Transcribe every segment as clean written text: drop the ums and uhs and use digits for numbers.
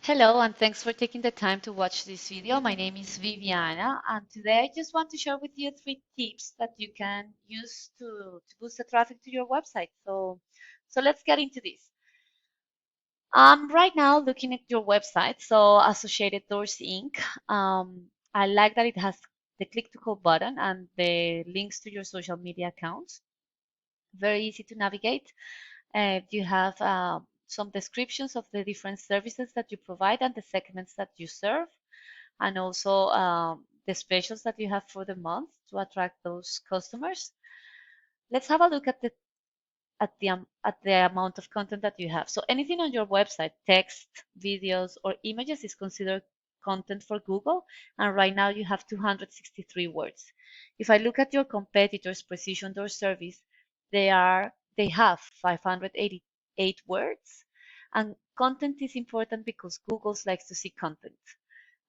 Hello, and thanks for taking the time to watch this video. My name is Viviana, and today I just want to share with you 3 tips that you can use to boost the traffic to your website. So let's get into this. I'm right now looking at your website, so Associated Doors Inc. I like that it has the click to call button and the links to your social media accounts. Very easy to navigate. You have some descriptions of the different services that you provide and the segments that you serve, and also the specials that you have for the month to attract those customers. Let's have a look at the amount of content that you have. So anything on your website, text, videos, or images is considered content for Google, and right now you have 263 words. If I look at your competitors' Precision Door Service, they have 588 words, and content is important because Google likes to see content.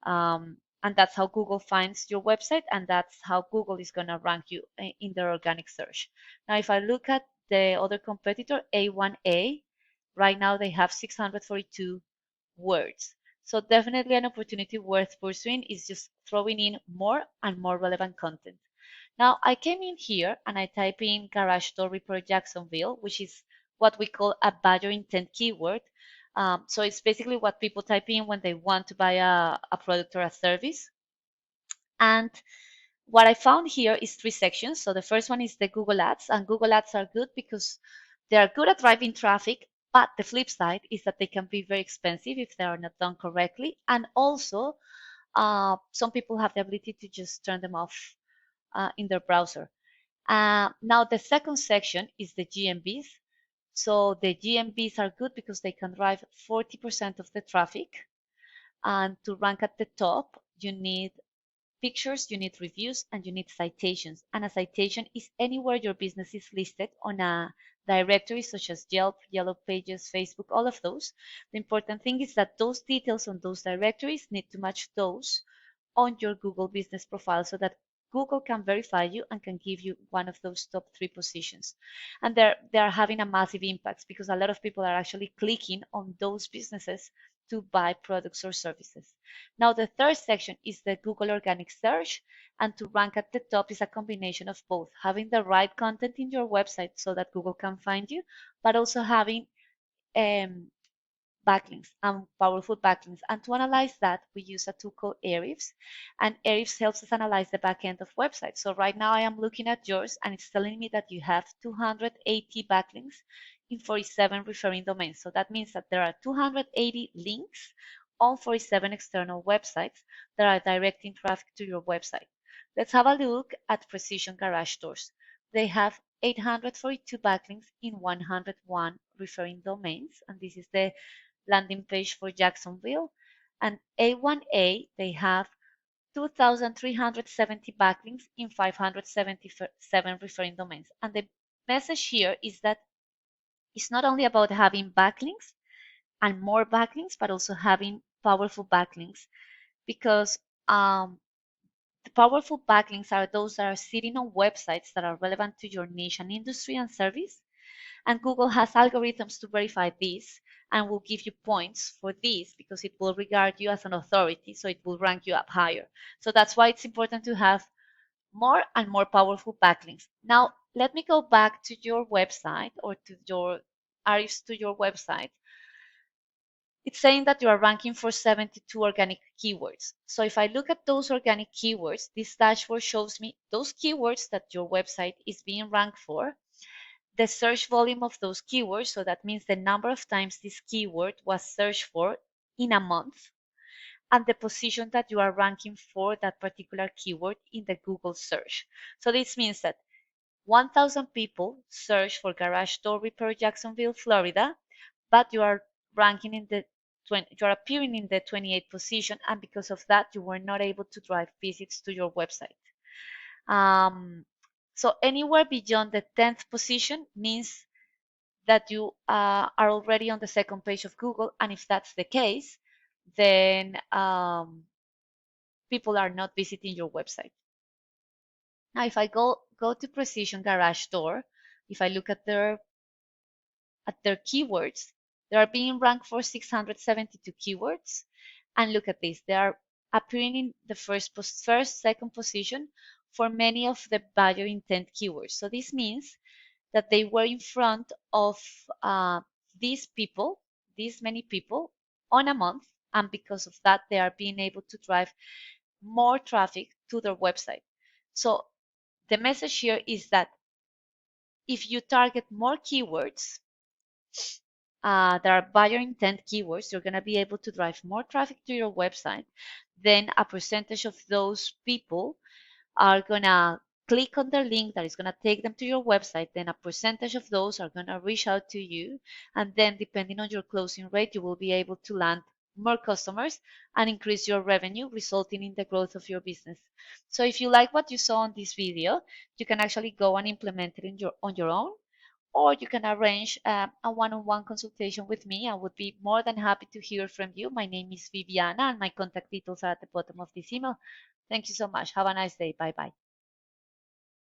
And that's how Google finds your website, and that's how Google is going to rank you in their organic search. Now, if I look at the other competitor, A1A, right now they have 642 words. So definitely an opportunity worth pursuing is just throwing in more and more relevant content. Now, I came in here and I type in garage door repair Jacksonville, which is what we call a buyer intent keyword. So it's basically what people type in when they want to buy a product or a service. And what I found here is 3 sections. So the first one is the Google Ads, and Google Ads are good because they are good at driving traffic, but the flip side is that they can be very expensive if they are not done correctly. And also, some people have the ability to just turn them off in their browser. Now, the second section is the GMBs. So the GMBs are good because they can drive 40% of the traffic. And to rank at the top, you need pictures, you need reviews, and you need citations. And a citation is anywhere your business is listed on a directory such as Yelp, Yellow Pages, Facebook, all of those. The important thing is that those details on those directories need to match those on your Google business profile so that Google can verify you and can give you one of those top 3 positions. And they're having a massive impact because a lot of people are actually clicking on those businesses to buy products or services. Now, the third section is the Google organic search, and to rank at the top is a combination of both having the right content in your website so that Google can find you, but also having um, backlinks and powerful backlinks. And to analyze that, we use a tool called Ahrefs, and Ahrefs helps us analyze the backend of websites. So right now I am looking at yours, and it's telling me that you have 280 backlinks in 47 referring domains. So that means that there are 280 links on 47 external websites that are directing traffic to your website. Let's have a look at Precision Garage Doors. They have 842 backlinks in 101 referring domains, and this is the landing page for Jacksonville. And A1A, they have 2,370 backlinks in 577 referring domains. And the message here is that it's not only about having backlinks and more backlinks, but also having powerful backlinks, because the powerful backlinks are those that are sitting on websites that are relevant to your niche and industry and service. And Google has algorithms to verify this and will give you points for this because it will regard you as an authority, so it will rank you up higher. So that's why it's important to have more and more powerful backlinks. Now, let me go back to your website or to your artifs to your website. It's saying that you are ranking for 72 organic keywords. So if I look at those organic keywords, this dashboard shows me those keywords that your website is being ranked for, the search volume of those keywords, so that means the number of times this keyword was searched for in a month, and the position that you are ranking for that particular keyword in the Google search. So this means that 1,000 people search for garage door repair Jacksonville, Florida, but you are ranking in the you are appearing in the 28th position, and because of that, you were not able to drive visits to your website. So anywhere beyond the 10th position means that you are already on the second page of Google, and if that's the case, then people are not visiting your website. Now, if I go to Precision Garage Door, if I look at their keywords, They are being ranked for 672 keywords. And look at this, they are appearing in the second position for many of the buyer intent keywords. So this means that they were in front of these people, these many people on a month, and because of that, they are being able to drive more traffic to their website. So the message here is that if you target more keywords that are buyer intent keywords, you're going to be able to drive more traffic to your website. Then a percentage of those people are going to click on the link that is going to take them to your website. Then a percentage of those are going to reach out to you. And then depending on your closing rate, you will be able to land more customers and increase your revenue, resulting in the growth of your business. So if you like what you saw on this video, you can actually go and implement it on your own, or you can arrange a one-on-one consultation with me. I would be more than happy to hear from you. My name is Viviana, and my contact details are at the bottom of this email. Thank you so much. Have a nice day. Bye bye.